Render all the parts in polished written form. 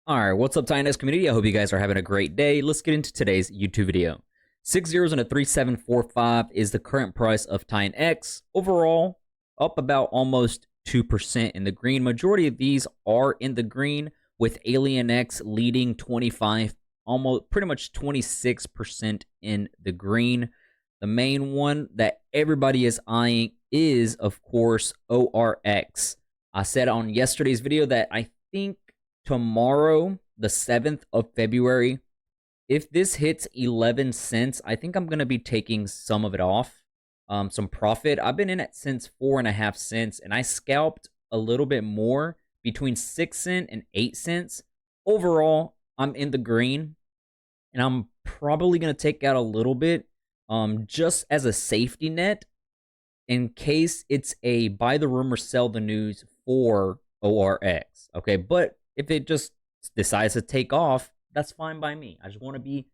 All right, what's up, Titanx community? I hope you guys are having a great day. Let's get into today's YouTube video. 6 zeros and a 3745 is the current price of Titanx. Overall, up about almost 2% in the green. Majority of these are in the green, with Alien X leading 25, almost pretty much 26% in the green. The main one that everybody is eyeing is, of course, ORX. I said on yesterday's video that I think tomorrow, the 7th of February, if this hits 11 cents, I think I'm going to be taking some of it off, some profit. I've been in it since 4.5 cents, and I scalped a little bit more between 6 cents and 8 cents. Overall, I'm in the green, and I'm probably going to take out a little bit just as a safety net in case it's a buy the rumor, sell the news for ORX. Okay, but if it just decides to take off, that's fine by me. I just want to be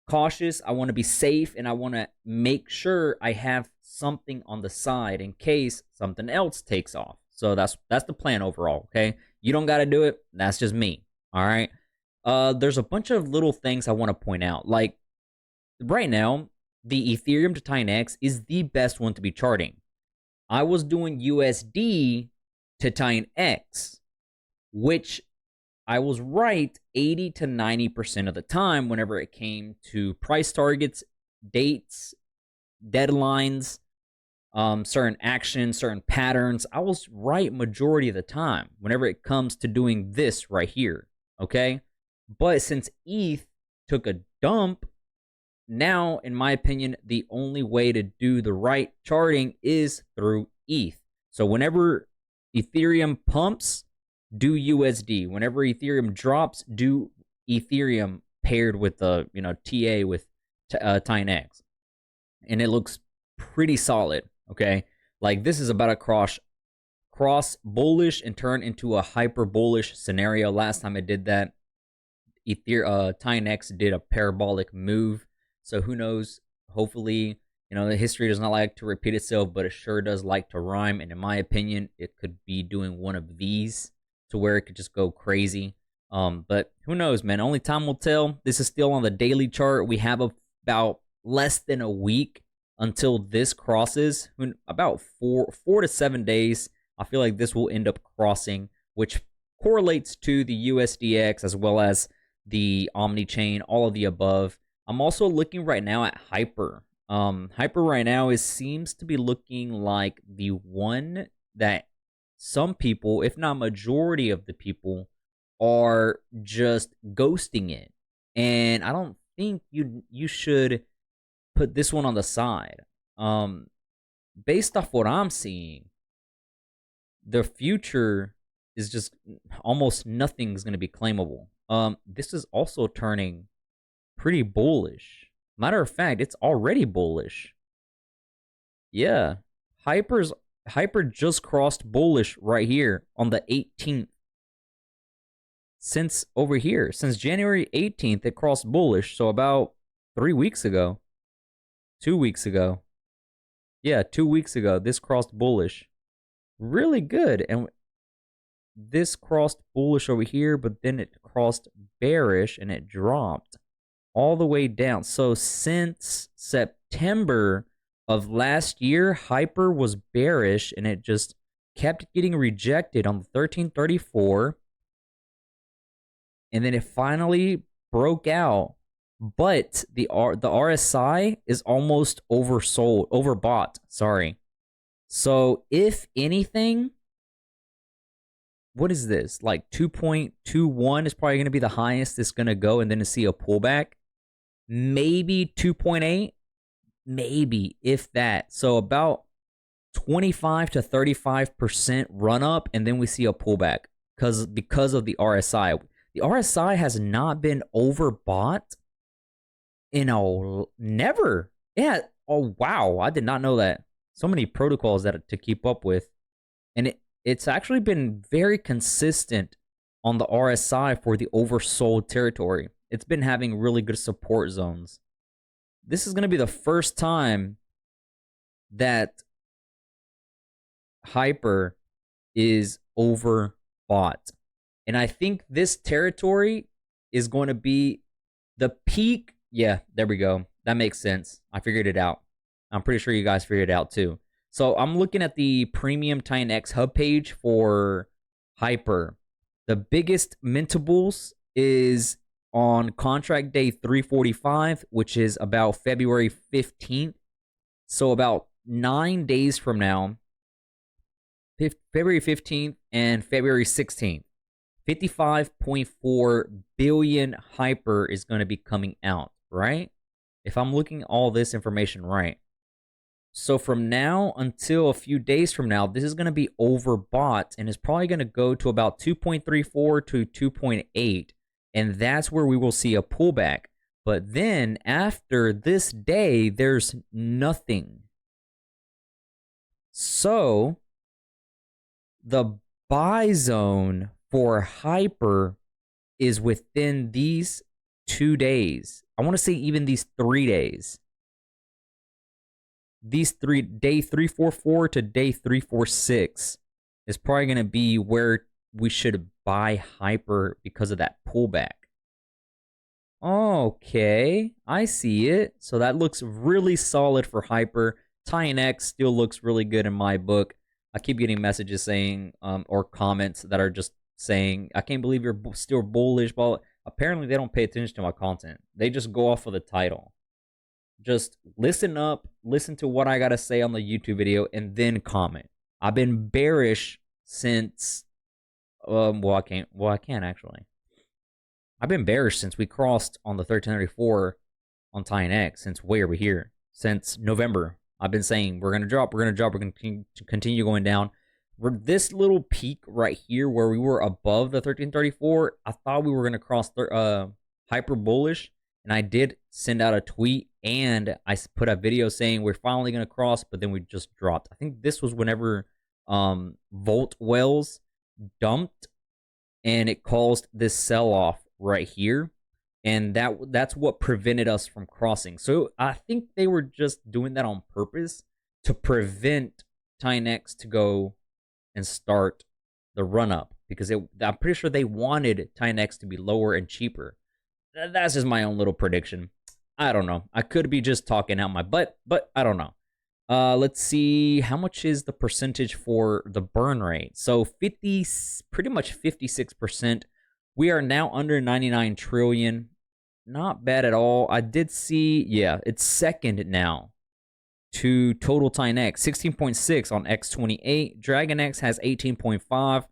cautious. I want to be safe, and I want to make sure I have something on the side in case something else takes off. So that's the plan overall. Okay, you don't got to do it. That's just me. All right. There's a bunch of little things I want to point out. Like right now, the Ethereum to Titanx is the best one to be charting. I was doing USD to Titanx, which I was right 80 to 90% of the time whenever it came to price targets, dates, deadlines, certain actions, certain patterns. I was right majority of the time whenever it comes to doing this right here, okay? But since ETH took a dump, now, in my opinion, the only way to do the right charting is through ETH. So whenever Ethereum pumps, do USD. Whenever Ethereum drops, do Ethereum paired with the TA with Titanx, and it looks pretty solid. Okay, like this is about to cross bullish and turn into a hyper bullish scenario. Last time it did that, Titanx did a parabolic move. So who knows? Hopefully, the history does not like to repeat itself, but it sure does like to rhyme. And in my opinion, it could be doing one of these to where it could just go crazy. But who knows, man? Only time will tell. This is still on the daily chart. We have about less than a week until this crosses. About four to 7 days. I feel like this will end up crossing, which correlates to the USDX as well as the Omni chain, all of the above. I'm also looking right now at Hyper. Hyper right now seems to be looking like the one that some people, if not majority of the people, are just ghosting it. And I don't think you should put this one on the side. Based off what I'm seeing, the future is just almost nothing's going to be claimable. This is also turning pretty bullish. Matter of fact, it's already bullish. Yeah, Hyper just crossed bullish right here on the 18th. Since January 18th, it crossed bullish. So about 3 weeks ago, 2 weeks ago. Yeah, 2 weeks ago, this crossed bullish. Really good. And this crossed bullish over here, but then it crossed bearish and it dropped all the way down. So since September of last year, Hyper was bearish and it just kept getting rejected on the 1334. And then it finally broke out. But the RSI is almost overbought. Sorry. So if anything, what is this? Like 2.21 is probably going to be the highest it's going to go, and then to see a pullback. Maybe 2.8, maybe, if that. So about 25 to 35% run up, and then we see a pullback because of the RSI. The RSI has not been overbought in never. Yeah. Oh wow, I did not know that. So many protocols to keep up with, and it's actually been very consistent on the RSI for the oversold territory. It's been having really good support zones. This is going to be the first time that Hyper is overbought. And I think this territory is going to be the peak. Yeah, there we go. That makes sense. I figured it out. I'm pretty sure you guys figured it out too. So I'm looking at the premium Titanx hub page for Hyper. The biggest mintables is on contract day 345, which is about February 15th. So about 9 days from now, February 15th and February 16th, 55.4 billion Hyper is going to be coming out, right? If I'm looking all this information right. So from now until a few days from now, this is going to be overbought and is probably going to go to about 2.34 to 2.8. And that's where we will see a pullback. But then after this day, there's nothing. So the buy zone for Hyper is within these 2 days. I want to say even these 3 days. These day 344 to day 346 is probably going to be where we should buy Hyper because of that pullback. Okay, I see it. So that looks really solid for Hyper. Titanx still looks really good in my book. I keep getting messages saying, or comments that are just saying, I can't believe you're still bullish. But apparently they don't pay attention to my content. They just go off of the title. Just listen up, listen to what I got to say on the YouTube video, and then comment. I've been bearish since, I can't actually. I've been bearish since we crossed on the 1334 on Titanx, since way over here, since November. I've been saying we're going to drop, we're going to continue going down. This little peak right here where we were above the 1334, I thought we were going to cross hyper bullish, and I did send out a tweet and I put a video saying we're finally going to cross, but then we just dropped. I think this was whenever Volt Wells dumped and it caused this sell-off right here, and that's what prevented us from crossing. So I think they were just doing that on purpose to prevent Titanx to go and start the run-up, because I'm pretty sure they wanted Titanx to be lower and cheaper. That's just my own little prediction. I don't know. I could be just talking out my butt, but I don't know. Let's see, how much is the percentage for the burn rate? So pretty much 56%. We are now under 99 trillion. Not bad at all. I did see, yeah, it's second now to total Titanx, 16.6 on X28. Dragon X has 18.5.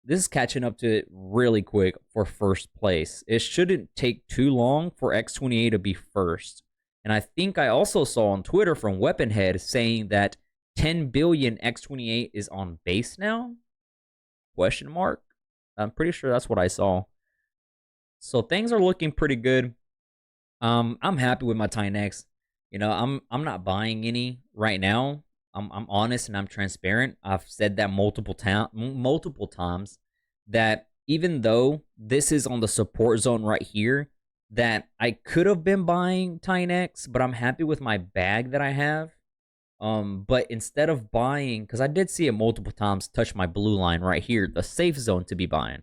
This is catching up to it really quick for first place. It shouldn't take too long for X28 to be first. And I think I also saw on Twitter from Weaponhead saying that 10 billion X28 is on base now? Question mark? I'm pretty sure that's what I saw. So things are looking pretty good. I'm happy with my Titanx. You know, I'm not buying any right now. I'm honest and I'm transparent. I've said that multiple times that even though this is on the support zone right here, that I could have been buying Titanx, but I'm happy with my bag that I have. But instead of buying, because I did see it multiple times touch my blue line right here, the safe zone to be buying.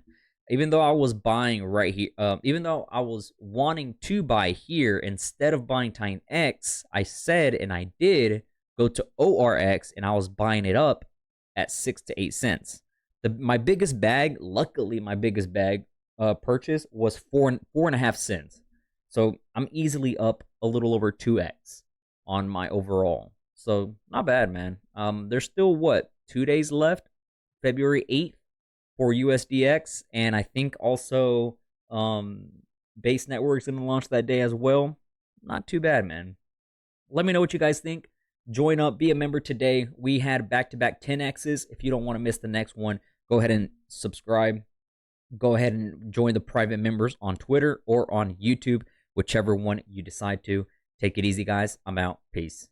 Even though I was buying right here, even though I was wanting to buy here, instead of buying Titanx, I said, and I did, go to ORX, and I was buying it up at 6 to 8 cents. My biggest bag, luckily my biggest bag purchase was 4.5 cents. So I'm easily up a little over 2x on my overall. So not bad, man. There's still, what, 2 days left? February 8th for USDX, and I think also Base Network's going to launch that day as well. Not too bad, man. Let me know what you guys think. Join up, be a member today. We had back-to-back 10Xs. If you don't want to miss the next one, go ahead and subscribe. Go ahead and join the private members on Twitter or on YouTube, whichever one you decide to. Take it easy, guys. I'm out. Peace.